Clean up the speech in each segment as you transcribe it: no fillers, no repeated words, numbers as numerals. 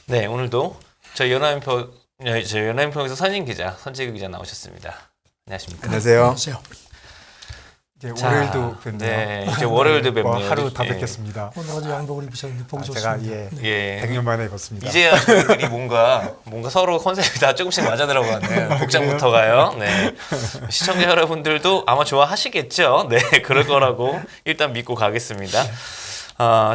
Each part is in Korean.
네, 오늘도 저희 연합인표에서 선임 기자, 선재규 기자 나오셨습니다. 안녕하십니까? 안녕하세요. 안녕하세요. 이제 자, 월요일도 뵙네요. 네, 이제 월요일도 뵙네요. 하루 다 예. 뵙겠습니다. 오늘 아주 양복을 입으셨는데 보기 제가 좋습니다. 예. 100년 만에 입었습니다. 이제야 저희들이 뭔가 서로 컨셉이 다 조금씩 맞아 들어가는 복장부터가요. 네. 시청자 여러분들도 아마 좋아하시겠죠. 네, 그럴 거라고 일단 믿고 가겠습니다.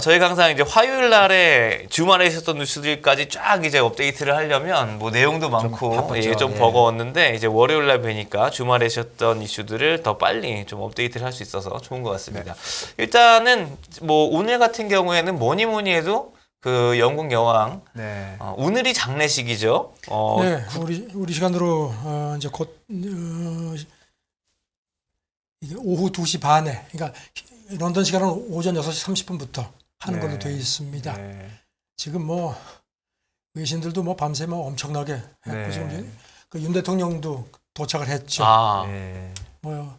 저희가 항상 이제 화요일 날에 주말에 있었던 뉴스들까지 쫙 이제 업데이트를 하려면 뭐 내용도 많고 좀 버거웠는데 이제 월요일 날 뵈니까 주말에 있었던 이슈들을 더 빨리 좀 업데이트를 할 수 있어서 좋은 것 같습니다. 일단은 뭐 오늘 같은 경우에는 뭐니 해도 그 영국 여왕 오늘이 장례식이죠. 네, 우리 시간으로 이제 곧 이게 오후 2시 반에, 그러니까 런던 시간은 오전 6시 30분부터 하는 걸로 되어 있습니다. 지금 뭐 외신들도 뭐 밤새 뭐 엄청나게 했고 지금 그 윤 대통령도 도착을 했죠. 뭐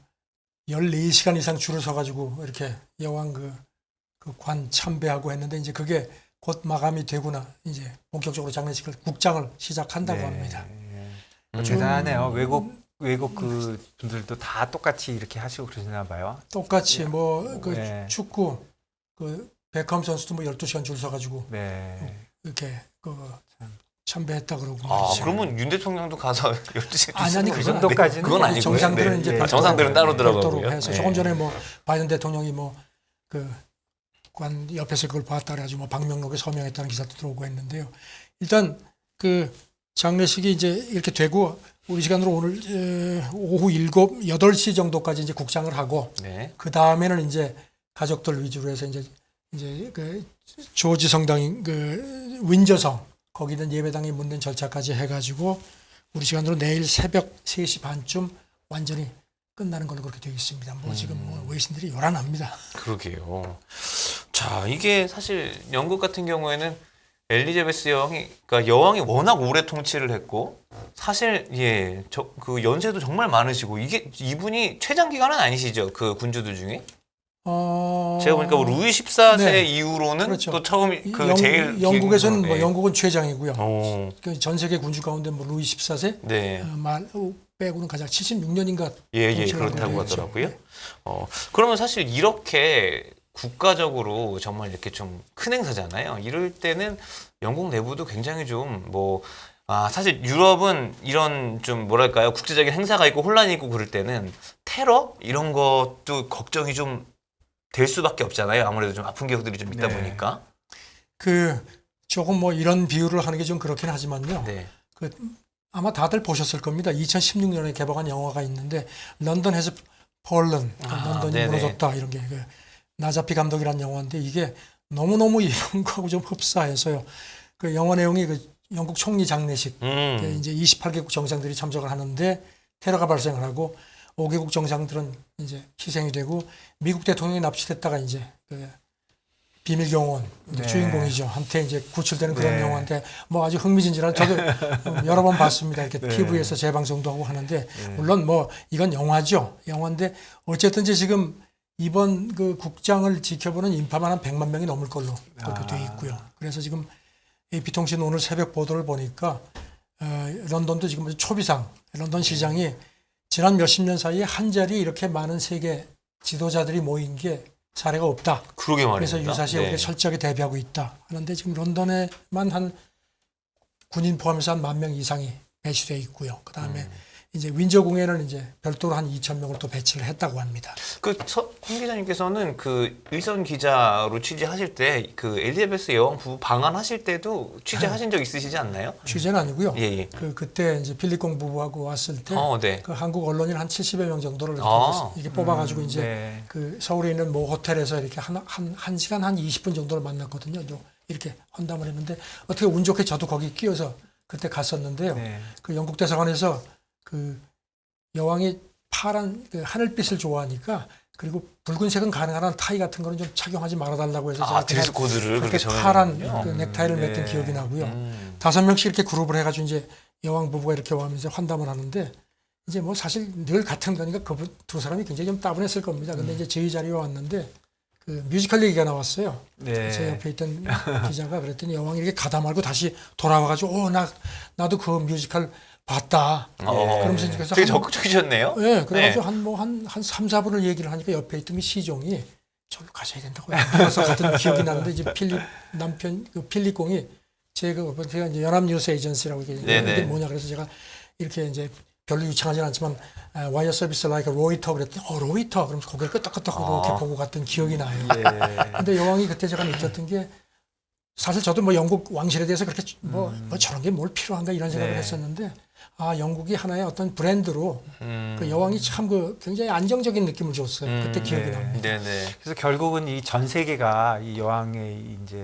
14시간 이상 줄을 서가지고 이렇게 여왕 그 관 참배하고 했는데 이제 그게 곧 마감이 되구나 이제 본격적으로 장례식을 국장을 시작한다고 합니다. 대단하네요. 외국 그 분들도 다 똑같이 이렇게 하시고 그러시나 봐요. 똑같이 뭐 그 축구 그 베컴 선수도 뭐 12시간 줄 서가지고 이렇게 그 참배했다 그러고. 그러면 윤 대통령도 가서 12시간 아니 그 정도까지는 그건 아니고요. 정상들은 이제 정상들은 따로 별도로 들어가고요. 해서 조금 전에 뭐 바이든 대통령이 뭐 그 관 옆에서 그걸 봤다 그래가지고 뭐 방명록에 서명했다는 기사도 들어오고 했는데요. 일단 그 장례식이 이제 이렇게 되고 우리 시간으로 오늘 오후 8시 정도까지 이제 국장을 하고 그 다음에는 이제 가족들 위주로 해서 이제 그 조지 성당인 그 윈저성 거기는 예배당에 묻는 절차까지 해가지고 우리 시간으로 내일 새벽 3시 반쯤 완전히 끝나는 걸로 그렇게 되어 있습니다. 뭐 지금 뭐 외신들이 요란합니다. 그러게요. 자, 이게 사실 영국 같은 경우에는 엘리자베스 여왕이, 그러니까 여왕이 워낙 오래 통치를 했고, 사실, 그 연세도 정말 많으시고, 이분이 최장 기간은 아니시죠? 그 군주들 중에? 제가 보니까 뭐 루이 14세 이후로는 그렇죠. 또 처음, 제일. 영국에서는 뭐 영국은 최장이고요. 그 전 세계 군주 가운데 뭐 루이 14세? 말 빼고는 가장 76년인가. 그렇다고 하더라고요. 그러면 사실 이렇게 국가적으로 정말 이렇게 좀 큰 행사잖아요. 이럴 때는 영국 내부도 굉장히 좀 사실 유럽은 이런 좀 뭐랄까요, 국제적인 행사가 있고 혼란이 있고 그럴 때는 테러 이런 것도 걱정이 좀 될 수밖에 없잖아요. 아무래도 좀 아픈 기억들이 좀 있다 보니까. 그 조금 뭐 이런 비유를 하는 게 좀 그렇긴 하지만요. 그 아마 다들 보셨을 겁니다. 2016년에 개봉한 영화가 있는데 런던 해서 폴런, 런던이 무너졌다 이런 게 나자피 감독이라는 영화인데 이게 너무너무 이런 거하고 좀 흡사해서요. 그 영화 내용이 그 영국 총리 장례식 이제 28개국 정상들이 참석을 하는데 테러가 발생을 하고 5개국 정상들은 이제 희생이 되고 미국 대통령이 납치됐다가 이제 그 비밀 경호원 주인공이죠. 한테 이제 구출되는 그런 영화인데 뭐 아주 흥미진진한 저도 여러 번 봤습니다. 이렇게 TV에서 재방송도 하고 하는데 물론 뭐 이건 영화죠. 영화인데 어쨌든지 지금 이번 그 국장을 지켜보는 인파만 한 100만 명이 넘을 걸로 그렇게 돼 있고요. 그래서 지금 AP통신 오늘 새벽 보도를 보니까 런던도 지금 초비상 런던 시장이 지난 몇십 년 사이에 한 자리에 이렇게 많은 세계 지도자들이 모인 게 사례가 없다. 그러게 말입니다. 그래서 유사시에 우리가 철저하게 대비하고 있다. 그런데 지금 런던에만 한 군인 포함해서 한 10,000명 이상이 배치되어 있고요. 그 다음에 이제 윈저궁에는 이제 별도로 한 2,000명을 또 배치를 했다고 합니다. 홍 기자님께서는 그 일선 기자로 취재하실 때 그 엘리자베스 여왕 부부 방한하실 때도 취재하신 적 있으시지 않나요? 취재는 아니고요. 그때 이제 필립공 부부하고 왔을 때 그 한국 언론인 한 70여 명 정도를 이렇게 뽑아가지고 이제 그 서울에 있는 모 호텔에서 이렇게 한 시간 한 20분 정도를 만났거든요. 이렇게 환담을 했는데 어떻게 운 좋게 저도 거기 끼어서 그때 갔었는데요. 그 영국 대사관에서 그 여왕이 파란 그 하늘빛을 좋아하니까 그리고 붉은색은 가능한 한 타이 같은 거는 좀 착용하지 말아달라고 해서 제가 드레스 코드를 그렇게 파란 그 넥타이를 맸던 기억이 나고요. 5명씩 이렇게 그룹을 해가지고 이제 여왕 부부가 이렇게 오면서 환담을 하는데 이제 뭐 사실 늘 같은 거니까 그 두 사람이 굉장히 좀 따분했을 겁니다. 근데 이제 저희 자리에 왔는데 그 뮤지컬 얘기가 나왔어요. 네. 제 옆에 있던 기자가 그랬더니 여왕이 이렇게 가다 말고 다시 돌아와가지고 나도 그 뮤지컬 봤다. 그러면서 이제 그래서 되게 적극적이셨네요. 네, 그래가지고 한 3, 4분을 얘기를 하니까 옆에 있던 게 시종이 저로 가셔야 된다고 그래서 갔던 기억이 나는데 이제 필립 남편 그 필립 공이 제가 이제 연합뉴스 에이전시라고 이게 뭐냐 그래서 제가 이렇게 이제 별로 유창하진 않지만 와이어 서비스 라이크 로이터 그랬더니 로이터 그러면서 고개를 끄덕끄덕 이렇게 보고 갔던 기억이 나요. 근데 여왕이 그때 제가 느꼈던 게 사실 저도 뭐 영국 왕실에 대해서 그렇게 뭐 저런 게 뭘 필요한가 이런 생각을 했었는데 영국이 하나의 어떤 브랜드로 그 여왕이 참 그 굉장히 안정적인 느낌을 줬어요. 그때 기억이 납니다. 네네. 그래서 결국은 이 전 세계가 이 여왕의 이제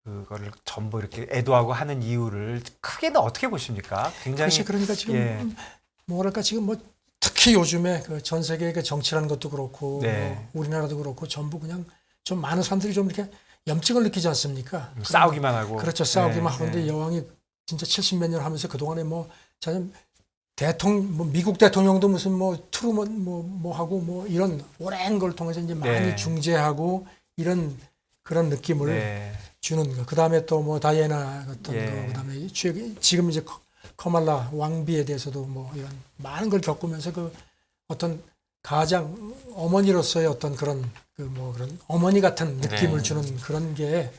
그거를 전부 이렇게 애도하고 하는 이유를 크게는 어떻게 보십니까? 굉장히 그렇지, 그러니까 지금 뭐랄까 지금 뭐 특히 요즘에 그 전 세계의 그 정치라는 것도 그렇고 뭐 우리나라도 그렇고 전부 그냥 좀 많은 사람들이 좀 이렇게 염증을 느끼지 않습니까? 싸우기만 하고 그렇죠, 싸우기만 하는데 여왕이 진짜 70몇 년 하면서 그 동안에 뭐 참 대통령 뭐 미국 대통령도 무슨 뭐 트루먼 뭐 하고 뭐 이런 오랜 걸 통해서 이제 많이 중재하고 이런 그런 느낌을 주는 거. 그 다음에 또 뭐 다이애나 같은 거. 그 다음에 지금 이제 커말라 왕비에 대해서도 뭐 이런 많은 걸 겪으면서 그 어떤 가장 어머니로서의 어떤 그런 그 뭐 그런 어머니 같은 느낌을 주는 그런 게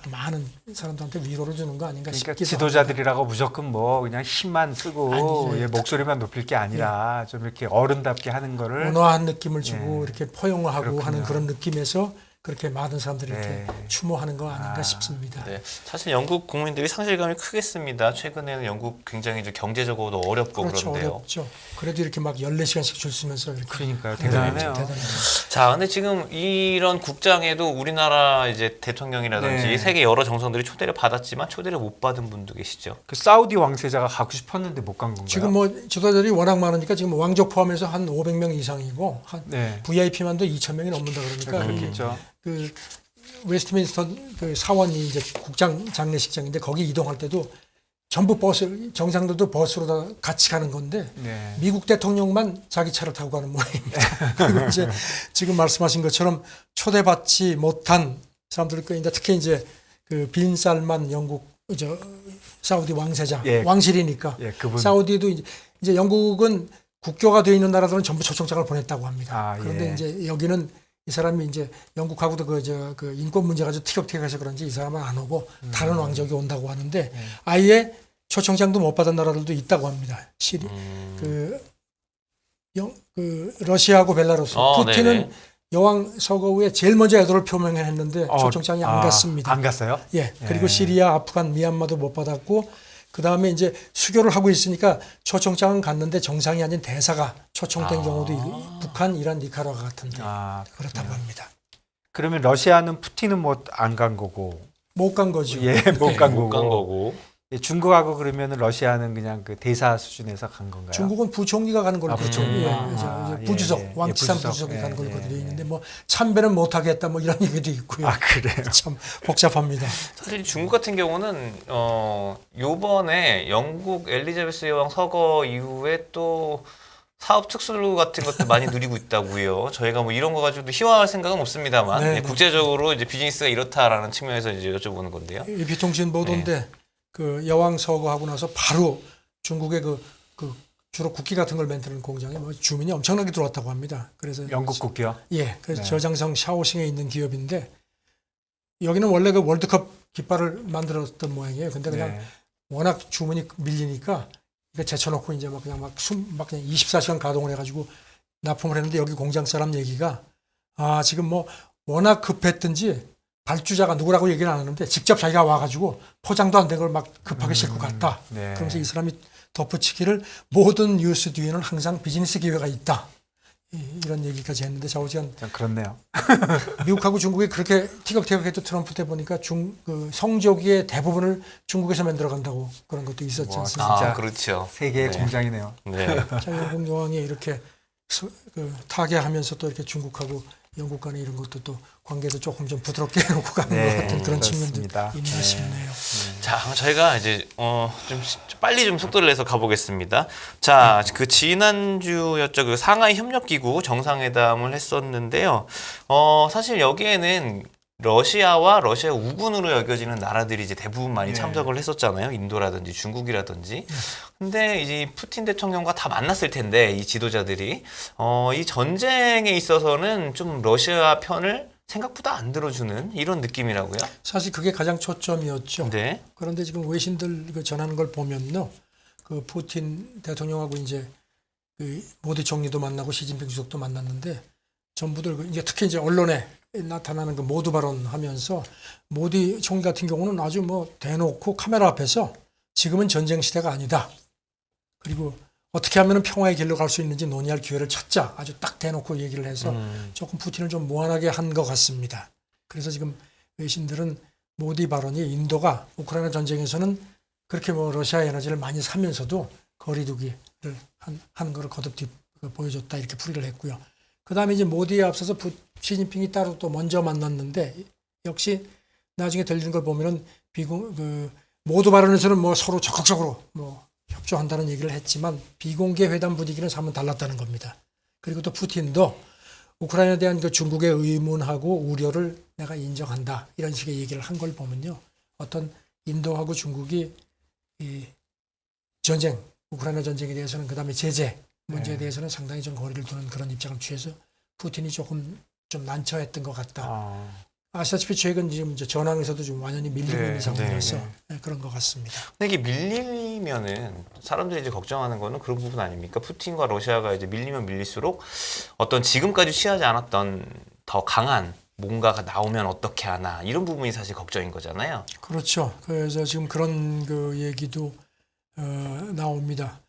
많은 사람들한테 위로를 주는 거 아닌가 그러니까 싶기도 지도자들이라고 무조건 뭐 그냥 힘만 쓰고 아니죠. 목소리만 높일 게 아니라 좀 이렇게 어른답게 하는 거를 온화한 느낌을 주고 이렇게 포용을 하고 그렇군요. 하는 그런 느낌에서 그렇게 많은 사람들이 이렇게 추모하는 거 아닌가 싶습니다. 네, 사실 영국 국민들이 상실감이 크겠습니다. 최근에는 영국 굉장히 이제 경제적으로도 어렵고 그렇죠, 그런데요. 어렵죠. 그래도 이렇게 막 14시간씩 줄 쓰면서 이렇게 그러니까요. 대단하네요. 자, 근데 지금 이런 국장에도 우리나라 이제 대통령이라든지 세계 여러 정상들이 초대를 받았지만 초대를 못 받은 분도 계시죠. 그 사우디 왕세자가 가고 싶었는데 못 간 건가요? 지금 뭐 지도자들이 워낙 많으니까 지금 왕족 포함해서 한 500명 이상이고 한 VIP만도 2,000명이 넘는다 그러니까 그렇겠죠. 그 웨스트민스터 그 사원이 이제 국장 장례식장인데 거기 이동할 때도 전부 버스 정상들도 버스로 다 같이 가는 건데 미국 대통령만 자기 차를 타고 가는 모양입니다. 그리고 이제 지금 말씀하신 것처럼 초대받지 못한 사람들이 꽤 있는데 특히 이제 그 빈 살만 영국 사우디 왕세자 왕실이니까 그분. 사우디도 이제 영국은 국교가 되어 있는 나라들은 전부 초청장을 보냈다고 합니다. 그런데 이제 여기는 이 사람이 이제 영국하고도 그 인권 문제가 좀 티격태격해서 그런지 이 사람은 안 오고 다른 왕족이 온다고 하는데 아예 초청장도 못 받은 나라들도 있다고 합니다. 그 러시아하고 벨라루스. 푸틴은 여왕 서거 후에 제일 먼저 애도를 표명했는데 초청장이 안 갔습니다. 안 갔어요? 그리고 시리아, 아프간, 미얀마도 못 받았고 그 다음에 이제 수교를 하고 있으니까 초청장은 갔는데 정상이 아닌 대사가 초청된 경우도 북한, 이란, 니카라과 같은데 그렇다고 합니다. 그러면 러시아는 푸틴은 뭐 안 간 거고 못 간 거죠. 못 간 못 간 거고. 중국하고 그러면은 러시아는 그냥 그 대사 수준에서 간 건가요? 중국은 부총리가 가는 걸로 부주석, 왕치산 부주석. 부주석이 가는 걸로 되어 있는데 뭐 참배는 못 하겠다 뭐 이런 얘기도 있고요. 그래요? 참 복잡합니다. 사실 중국 같은 경우는 요번에 영국 엘리자베스 여왕 서거 이후에 또 사업 특수 같은 것도 많이 누리고 있다고요. 저희가 뭐 이런 거 가지고도 희화할 생각은 없습니다만 국제적으로 이제 비즈니스가 이렇다라는 측면에서 이제 여쭤보는 건데요. 비통신 보도인데 그 여왕 서거하고 나서 바로 중국의 그 주로 국기 같은 걸 만드는 공장에 뭐 주민이 엄청나게 들어왔다고 합니다. 그래서 영국 국기요? 그래서 저장성 샤오싱에 있는 기업인데 여기는 원래 그 월드컵 깃발을 만들었던 모양이에요. 근데 그냥 워낙 주문이 밀리니까 이거 제쳐놓고 이제 막 그냥 막 그냥 24시간 가동을 해가지고 납품을 했는데 여기 공장 사람 얘기가 지금 뭐 워낙 급했든지 발주자가 누구라고 얘기는 안 하는데 직접 자기가 와가지고 포장도 안 된 걸 막 급하게 싣고 갔다. 그러면서 이 사람이 덧붙이기를 모든 뉴스 뒤에는 항상 비즈니스 기회가 있다. 이런 얘기까지 했는데 좌우지간 그렇네요. 미국하고 중국이 그렇게 티격태격해도 트럼프 때 보니까 그 성조기의 대부분을 중국에서 만들어 간다고 그런 것도 있었지 않습니까? 진짜 그렇죠. 세계의 공장이네요. 자, 영국 여왕이 이렇게 타계하면서 또 이렇게 중국하고 영국 간의 이런 것도 또 관계도 조금 좀 부드럽게 해놓고 가는 것 같은 그런 측면도 그렇습니다. 있나 싶네요. 자, 저희가 이제 좀 빨리 좀 속도를 내서 가보겠습니다. 자, 그 지난주였죠. 그 상하이 협력기구 정상회담을 했었는데요. 사실 여기에는 러시아와 러시아 우군으로 여겨지는 나라들이 이제 대부분 많이 참석을 했었잖아요. 인도라든지 중국이라든지. 근데 이제 푸틴 대통령과 다 만났을 텐데 이 지도자들이 이 전쟁에 있어서는 좀 러시아 편을 생각보다 안 들어주는 이런 느낌이라고요. 사실 그게 가장 초점이었죠. 네. 그런데 지금 외신들 그 전하는 걸 보면요, 그 푸틴 대통령하고 이제 그 모디 총리도 만나고 시진핑 주석도 만났는데 전부들 이제 특히 이제 언론에 나타나는 그 모두 발언하면서 모디 총리 같은 경우는 아주 뭐 대놓고 카메라 앞에서 지금은 전쟁 시대가 아니다. 그리고 어떻게 하면 평화의 길로 갈 수 있는지 논의할 기회를 찾자. 아주 딱 대놓고 얘기를 해서 조금 푸틴을 좀 무안하게 한 것 같습니다. 그래서 지금 외신들은 모디 발언이 인도가 우크라이나 전쟁에서는 그렇게 뭐 러시아 에너지를 많이 사면서도 거리두기를 하는 것을 거듭 보여줬다 이렇게 풀이를 했고요. 그 다음에 이제 모디에 앞서서 시진핑이 따로 또 먼저 만났는데 역시 나중에 들리는 걸 보면은 모두 발언에서는 뭐 서로 적극적으로 뭐 협조한다는 얘기를 했지만 비공개 회담 분위기는 사뭇 달랐다는 겁니다. 그리고 또 푸틴도 우크라이나에 대한 그 중국의 의문하고 우려를 내가 인정한다 이런 식의 얘기를 한 걸 보면요. 어떤 인도하고 중국이 이 전쟁, 우크라이나 전쟁에 대해서는 그다음에 제재 문제에 대해서는 상당히 좀 거리를 두는 그런 입장을 취해서 푸틴이 조금 좀 난처했던 것 같다. 아시다시피 최근 지금 이제 전황에서도 좀 완전히 밀리고 있는 상황이라서 그런 것 같습니다. 근데 이게 밀리면은 사람들이 이제 걱정하는 거는 그런 부분 아닙니까? 푸틴과 러시아가 이제 밀리면 밀릴수록 어떤 지금까지 취하지 않았던 더 강한 뭔가가 나오면 어떻게 하나 이런 부분이 사실 걱정인 거잖아요. 그렇죠. 그래서 지금 그런 그 얘기도 나옵니다.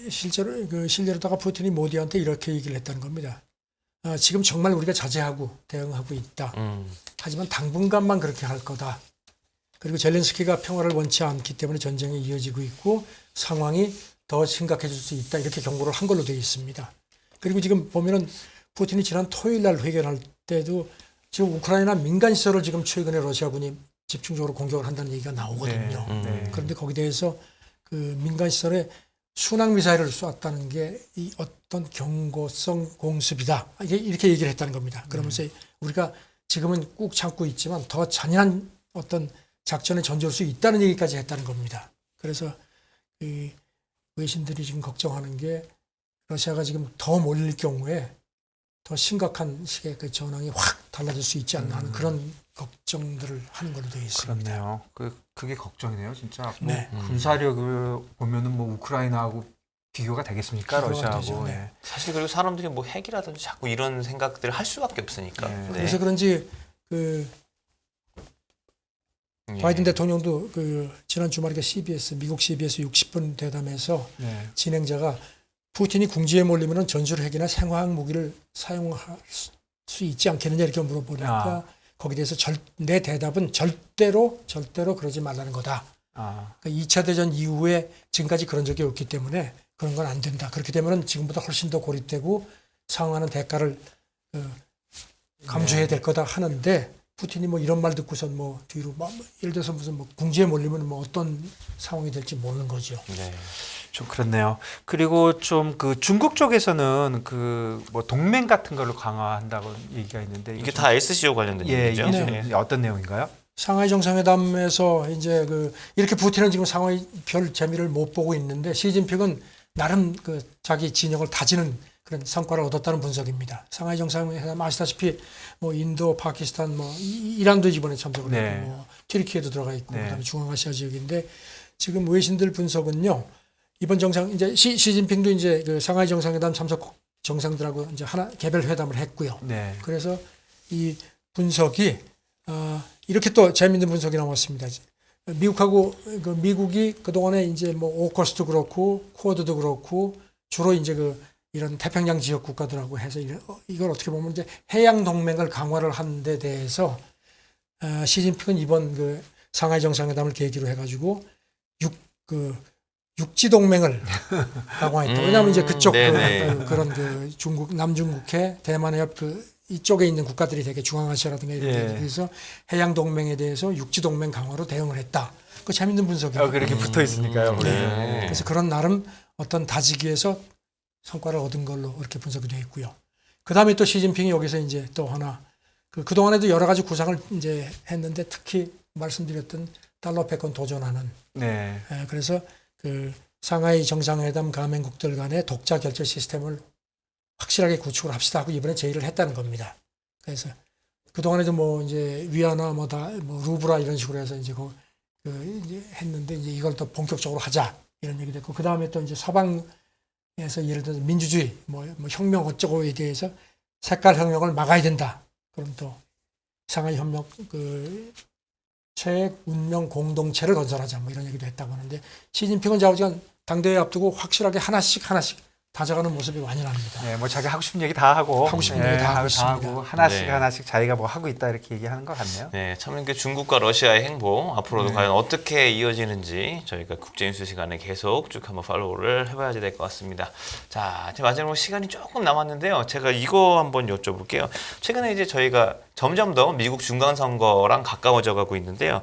실제로다가 푸틴이 모디한테 이렇게 얘기를 했다는 겁니다. 지금 정말 우리가 자제하고 대응하고 있다. 하지만 당분간만 그렇게 할 거다. 그리고 젤렌스키가 평화를 원치 않기 때문에 전쟁이 이어지고 있고 상황이 더 심각해질 수 있다. 이렇게 경고를 한 걸로 되어 있습니다. 그리고 지금 보면은 푸틴이 지난 토요일 날 회견할 때도 지금 우크라이나 민간시설을 지금 최근에 러시아군이 집중적으로 공격을 한다는 얘기가 나오거든요. 그런데 거기에 대해서 그 민간시설에 순항미사일을 쐈다는 게 이 어떤 경고성 공습이다. 이렇게 얘기를 했다는 겁니다. 그러면서 우리가 지금은 꾹 참고 있지만 더 잔인한 어떤 작전에 전제할 수 있다는 얘기까지 했다는 겁니다. 그래서 이 외신들이 지금 걱정하는 게 러시아가 지금 더 몰릴 경우에 더 심각한 식의 그 전황이 확 달라질 수 있지 않나 하는 그런 걱정들을 하는 걸로 되어 있습니다. 그렇네요. 그게 걱정이네요, 진짜. 네. 군사력을 보면은 뭐 우크라이나하고 비교가 되겠습니까, 러시아하고? 되죠, 네. 사실 그리고 사람들이 뭐 핵이라든지 자꾸 이런 생각들을 할 수밖에 없으니까. 네. 그래서 그런지 그 바이든 대통령도 그 지난 주말에 미국 CBS 60분 대담에서 진행자가 푸틴이 궁지에 몰리면 전술핵이나 생화학 무기를 사용할 수 있지 않겠느냐 이렇게 물어보니까 거기에 대해서 내 대답은 절대로 그러지 말라는 거다. 그러니까 2차 대전 이후에 지금까지 그런 적이 없기 때문에 그런 건 안 된다. 그렇게 되면 지금보다 훨씬 더 고립되고 상응하는 대가를 감수해야 될 거다 하는데 푸틴이 뭐 이런 말 듣고선 뭐 뒤로 예를 들어서 무슨 뭐 궁지에 몰리면 뭐 어떤 상황이 될지 모르는 거죠. 네. 좀 그렇네요. 그리고 좀 그 중국 쪽에서는 그 뭐 동맹 같은 걸로 강화한다고 얘기가 있는데 이게 다 SCO 관련된 얘기죠. 이게 어떤 내용인가요? 상하이 정상회담에서 이제 이렇게 푸틴은 지금 상하이 별 재미를 못 보고 있는데 시진핑은 나름 그 자기 진영을 다지는 그런 성과를 얻었다는 분석입니다. 상하이 정상회담 아시다시피 뭐 인도, 파키스탄, 뭐 이란도 이번에 참석을 했고 뭐 튀르키예도 들어가 있고 그다음에 중앙아시아 지역인데 지금 외신들 분석은요. 이번 정상 이제 시진핑도 이제 그 상하이 정상회담 참석 정상들하고 이제 하나 개별 회담을 했고요. 그래서 이 분석이 이렇게 또 재미있는 분석이 나왔습니다. 미국하고 미국이 그 동안에 이제 뭐 오커스도 그렇고 쿼드도 그렇고 주로 이제 이런 태평양 지역 국가들하고 해서 이걸 어떻게 보면 이제 해양 동맹을 강화를 하는 데 대해서 시진핑은 이번 상하이 정상회담을 계기로 해가지고 육지 동맹을 강화했다. 왜냐하면 이제 그쪽 그런 중국 남중국해, 대만해협 이쪽에 있는 국가들이 되게 중앙아시아라든가 이런 데 대해서 해양 동맹에 대해서 육지 동맹 강화로 대응을 했다. 그 재밌는 분석이에요. 그렇게 붙어 있으니까요. 그래서 그런 나름 어떤 다지기에서 성과를 얻은 걸로 이렇게 분석이 되어 있고요. 그 다음에 또 시진핑이 여기서 이제 또 하나 그동안에도 여러 가지 구상을 이제 했는데 특히 말씀드렸던 달러 패권 도전하는. 그래서 그 상하이 정상회담 가맹국들 간의 독자 결제 시스템을 확실하게 구축을 합시다 하고 이번에 제의를 했다는 겁니다. 그래서 그동안에도 뭐 이제 위안화 뭐 루브라 이런 식으로 해서 이제 이제 했는데 이제 이걸 또 본격적으로 하자 이런 얘기 됐고 그 다음에 또 이제 서방에서 예를 들어서 민주주의 뭐 혁명 어쩌고에 대해서 색깔 혁명을 막아야 된다. 그럼 또 상하이 협력 체액 운명 공동체를 건설하자 뭐 이런 얘기도 했다고 하는데 시진핑은 좌우지간 당대회 앞두고 확실하게 하나씩 다져가는 모습이 완연합니다. 뭐 자기 하고 싶은 얘기 다 하고 하고 싶은 얘기 다 하고 하나씩 자기가 뭐 하고 있다 이렇게 얘기하는 것 같네요. 네, 참 이렇게 중국과 러시아의 행보 앞으로도 과연 어떻게 이어지는지 저희가 국제뉴스 시간에 계속 쭉 한번 팔로우를 해봐야 될 것 같습니다. 자, 이제 마지막으로 시간이 조금 남았는데요. 제가 이거 한번 여쭤볼게요. 최근에 이제 저희가 점점 더 미국 중간선거랑 가까워져 가고 있는데요.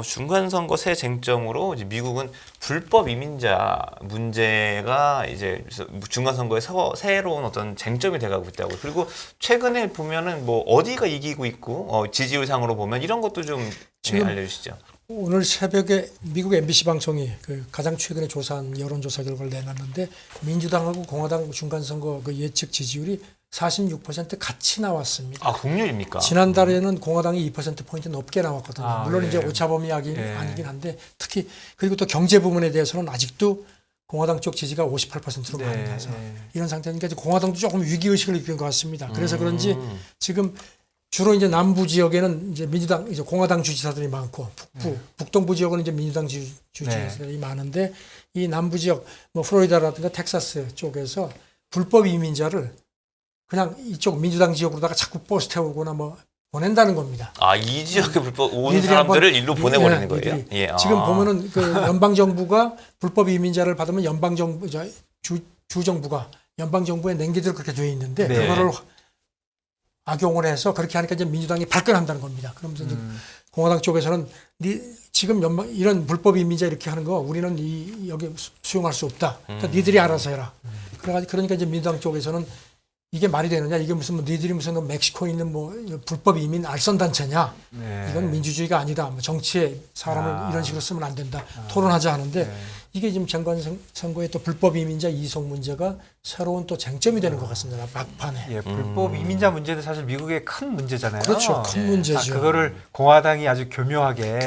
중간선거 새 쟁점으로 이제 미국은 불법 이민자 문제가 이제 중간선거의 새로운 어떤 쟁점이 돼가고 있다고. 그리고 최근에 보면은 뭐 어디가 이기고 있고 지지율상으로 보면 이런 것도 좀 알려주시죠. 오늘 새벽에 미국 MBC 방송이 가장 최근에 조사한 여론조사 결과를 내놨는데 민주당하고 공화당 중간선거 예측 지지율이 46% 같이 나왔습니다. 아, 동률입니까? 지난달에는 공화당이 2%포인트 높게 나왔거든요. 물론 이제 오차범위 아니긴 한데 특히 그리고 또 경제 부분에 대해서는 아직도 공화당 쪽 지지가 58%로 많이 나서 이런 상태니까 공화당도 조금 위기의식을 느낀 것 같습니다. 그래서 그런지 지금 주로 이제 남부 지역에는 이제 민주당, 이제 공화당 주지사들이 많고 북동부 지역은 이제 민주당 주지사들이 많은데 이 남부 지역 뭐 플로리다라든가 텍사스 쪽에서 불법 이민자를 그냥 이쪽 민주당 지역으로다가 자꾸 버스 태우거나 뭐 보낸다는 겁니다. 아, 이 지역에 불법 온 사람들을 일로 보내버리는 거예요? 지금 보면은 연방 정부가 불법 이민자를 받으면 연방 정부 주 정부가 연방 정부의 냉기들 그렇게 돼 있는데 그거를 악용을 해서 그렇게 하니까 이제 민주당이 발끈한다는 겁니다. 그러면서 이제 공화당 쪽에서는 지금 이런 불법 이민자 이렇게 하는 거 우리는 여기 수용할 수 없다. 그러니까 니들이 알아서 해라. 그러니까 이제 민주당 쪽에서는 이게 말이 되느냐? 이게 무슨 니들이 무슨 멕시코에 있는 뭐 불법 이민 알선 단체냐? 이건 민주주의가 아니다. 뭐 정치에 사람을 이런 식으로 쓰면 안 된다. 토론하자 하는데 이게 지금 정관 선거에 또 불법 이민자 이송 문제가 새로운 또 쟁점이 되는 것 같습니다. 막판에. 불법 이민자 문제는 사실 미국의 큰 문제잖아요. 그렇죠. 큰 문제죠. 그거를 공화당이 아주 교묘하게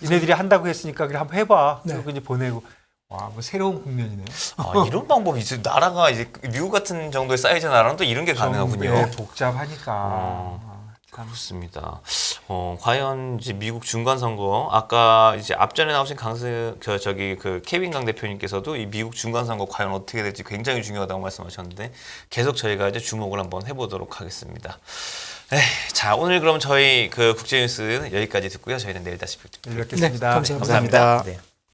얘네들이 한다고 했으니까 그래 한번 해봐. 그리고 이제 보내고. 와, 뭐 새로운 국면이네요. 아, 이런 방법이 있어요. 나라가 이제 미국 같은 정도의 사이즈 나라는 또 이런 게 가능하군요. 복잡하니까. 그렇습니다. 과연 이제 미국 중간 선거 아까 이제 앞전에 나오신 케빈 강 대표님께서도 이 미국 중간 선거 과연 어떻게 될지 굉장히 중요하다고 말씀하셨는데 계속 저희가 이제 주목을 한번 해보도록 하겠습니다. 자, 오늘 그럼 저희 국제뉴스 여기까지 듣고요. 저희는 내일 다시 뵙겠습니다. 뵙겠습니다. 감사합니다. 네.